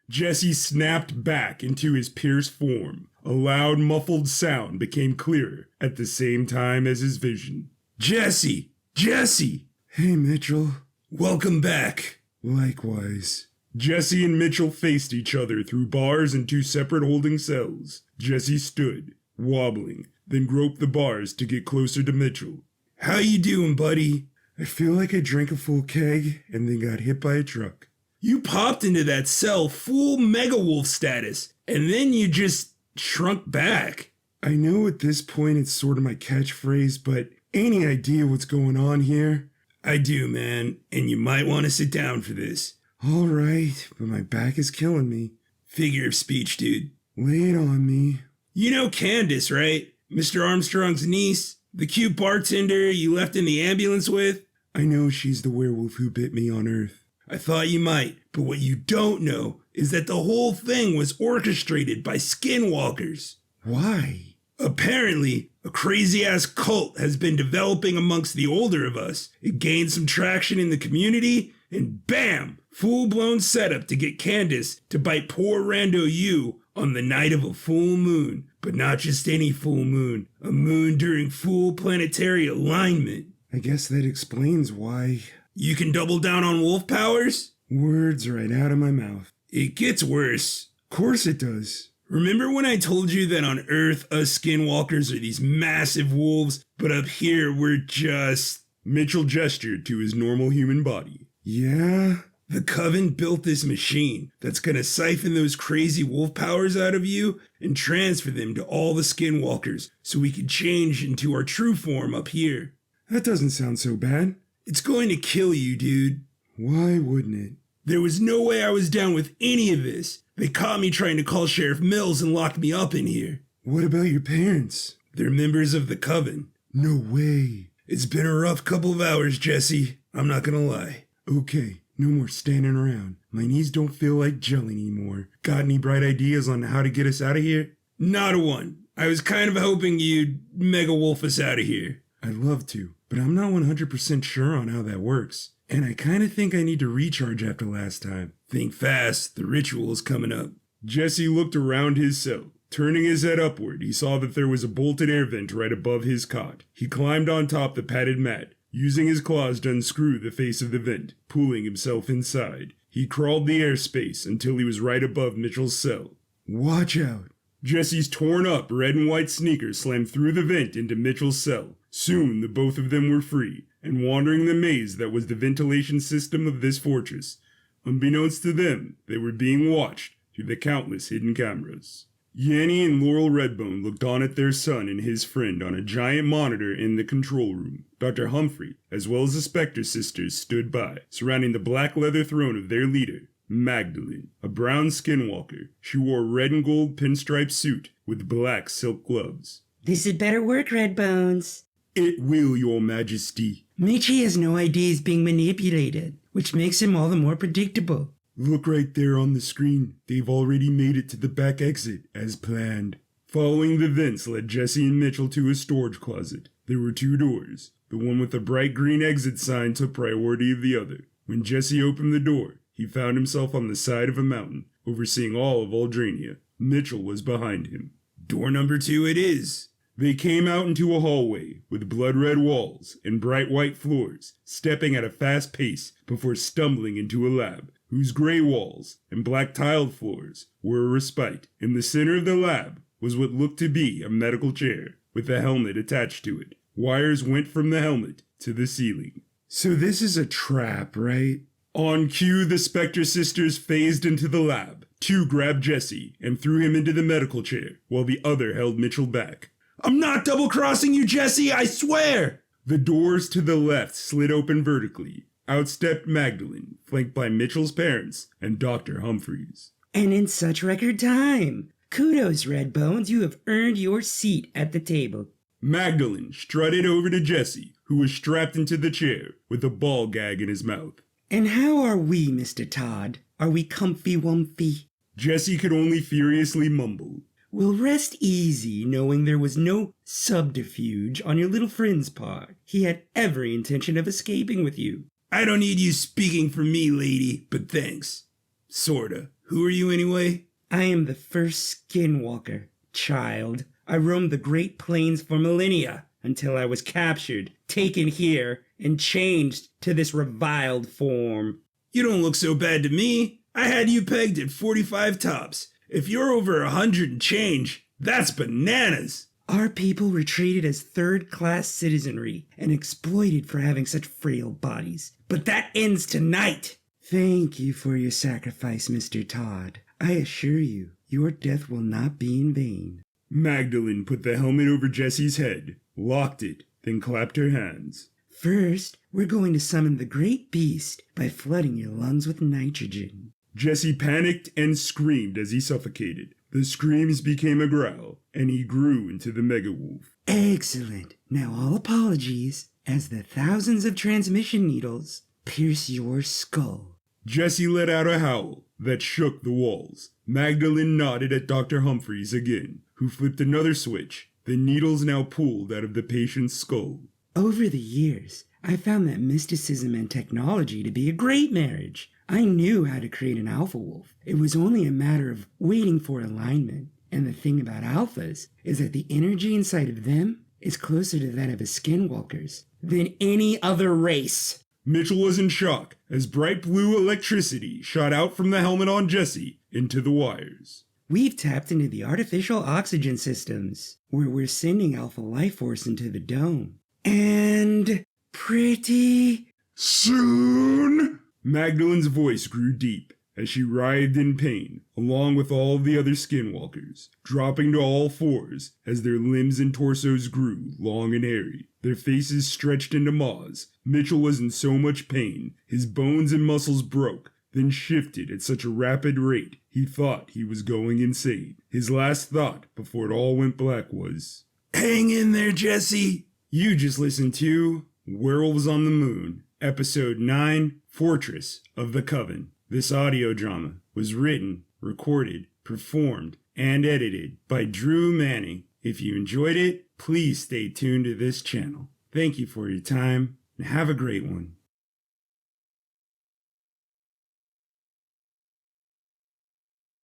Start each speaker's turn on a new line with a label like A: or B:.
A: Jesse snapped back into his pierced form. A loud, muffled sound became clearer at the same time as his vision. Jesse! Jesse! Hey, Mitchell. Welcome back. Likewise. Jesse and Mitchell faced each other through bars in two separate holding cells. Jesse stood, wobbling, then groped the bars to get closer to Mitchell. How you doing, buddy? I feel like I drank a full keg and then got hit by a truck. You popped into that cell full mega wolf status, and then you just shrunk back. I know at this point it's sort of my catchphrase, but any idea what's going on here? I do, man, and you might want to sit down for this. All right, but my back is killing me. Figure of speech, dude. Lay it on me. You know Candace, right? Mr. Armstrong's niece? The cute bartender you left in the ambulance with? I know she's the werewolf who bit me on Earth. I thought you might, but what you don't know is that the whole thing was orchestrated by skinwalkers. Why? Apparently, a crazy-ass cult has been developing amongst the older of us. It gained some traction in the community, and bam! Full-blown setup to get Candace to bite poor rando you on the night of a full moon. But not just any full moon, a moon during full planetary alignment. I guess that explains why. You can double down on wolf powers? Words right out of my mouth. It gets worse. Of course it does. Remember when I told you that on Earth us skinwalkers are these massive wolves, but up here we're just... Mitchell gestured to his normal human body. Yeah? The Coven built this machine that's gonna siphon those crazy wolf powers out of you and transfer them to all the skinwalkers so we can change into our true form up here. That doesn't sound so bad. It's going to kill you, dude. Why wouldn't it? There was no way I was down with any of this. They caught me trying to call Sheriff Mills and locked me up in here. What about your parents? They're members of the Coven. No way. It's been a rough couple of hours, Jesse. I'm not gonna lie. Okay, no more standing around. My knees don't feel like gel anymore. Got any bright ideas on how to get us out of here? Not a one. I was kind of hoping you'd mega wolf us out of here. I'd love to, but I'm not 100% sure on how that works. And I kind of think I need to recharge after last time. Think fast, the ritual is coming up. Jesse looked around his cell. Turning his head upward, he saw that there was a bolted air vent right above his cot. He climbed on top the padded mat, using his claws to unscrew the face of the vent, pulling himself inside. He crawled the airspace until he was right above Mitchell's cell. Watch out! Jesse's torn up red and white sneakers slammed through the vent into Mitchell's cell. Soon the both of them were free, and wandering the maze that was the ventilation system of this fortress. Unbeknownst to them, they were being watched through the countless hidden cameras. Yanny and Laurel Redbone looked on at their son and his friend on a giant monitor in the control room. Dr. Humphrey, as well as the Spectre sisters, stood by, surrounding the black leather throne of their leader, Magdalene, a brown skinwalker. She wore a red and gold pinstripe suit with black silk gloves.
B: This had better work, Redbones.
A: It will, your majesty.
B: Michi has no idea he's being manipulated, which makes him all the more predictable.
A: Look right there on the screen. They've already made it to the back exit, as planned. Following the vents led Jesse and Mitchell to a storage closet. There were two doors. The one with the bright green exit sign took priority of the other. When Jesse opened the door, he found himself on the side of a mountain, overseeing all of Aldrania. Mitchell was behind him. Door number 2 it is. They came out into a hallway with blood-red walls and bright white floors, stepping at a fast pace before stumbling into a lab, whose gray walls and black tiled floors were a respite. In the center of the lab was what looked to be a medical chair with a helmet attached to it. Wires went from the helmet to the ceiling. So this is a trap, right? On cue, the Spectre sisters phased into the lab. Two grabbed Jesse and threw him into the medical chair, while the other held Mitchell back. I'm not double-crossing you, Jesse, I swear! The doors to the left slid open vertically. Out stepped Magdalene, flanked by Mitchell's parents and Dr. Humphreys.
B: And in such record time. Kudos, Redbones, you have earned your seat at the table.
A: Magdalene strutted over to Jesse, who was strapped into the chair with a ball gag in his mouth.
B: And how are we, Mr. Todd? Are we comfy-wumpy?
A: Jesse could only furiously mumble.
B: Well, rest easy, knowing there was no subterfuge on your little friend's part. He had every intention of escaping with you.
A: I don't need you speaking for me, lady, but thanks. Sorta. Who are you anyway?
B: I am the first skinwalker, child. I roamed the Great Plains for millennia until I was captured, taken here, and changed to this reviled form.
A: You don't look so bad to me. I had you pegged at 45 tops. If you're over 100 and change, that's bananas.
B: Our people were treated as third-class citizenry and exploited for having such frail bodies. But that ends tonight. Thank you for your sacrifice, Mr. Todd. I assure you, your death will not be in vain.
A: Magdalene put the helmet over Jesse's head, locked it, then clapped her hands.
B: First, we're going to summon the great beast by flooding your lungs with nitrogen.
A: Jesse panicked and screamed as he suffocated. The screams became a growl, and he grew into the mega-wolf.
B: Excellent. Now all apologies as the thousands of transmission needles pierce your skull.
A: Jesse let out a howl that shook the walls. Magdalene nodded at Dr. Humphreys again, who flipped another switch. The needles now pulled out of the patient's skull.
B: Over the years, I found that mysticism and technology to be a great marriage. I knew how to create an alpha wolf. It was only a matter of waiting for alignment. And the thing about alphas is that the energy inside of them is closer to that of a skinwalker's than any other race.
A: Mitchell was in shock as bright blue electricity shot out from the helmet on Jesse into the wires.
B: We've tapped into the artificial oxygen systems, where we're sending alpha life force into the dome. And pretty
A: soon, Magdalene's voice grew deep as she writhed in pain, along with all the other skinwalkers, dropping to all fours as their limbs and torsos grew long and hairy, their faces stretched into maws. Mitchell was in so much pain, his bones and muscles broke, then shifted at such a rapid rate he thought he was going insane. His last thought before it all went black was, "Hang in there, Jesse!" You just listened to Werewolves on the Moon, Episode 9, Fortress of the Coven. This audio drama was written, recorded, performed, and edited by Drew Manning. If you enjoyed it, please stay tuned to this channel. Thank you for your time, and have a great one.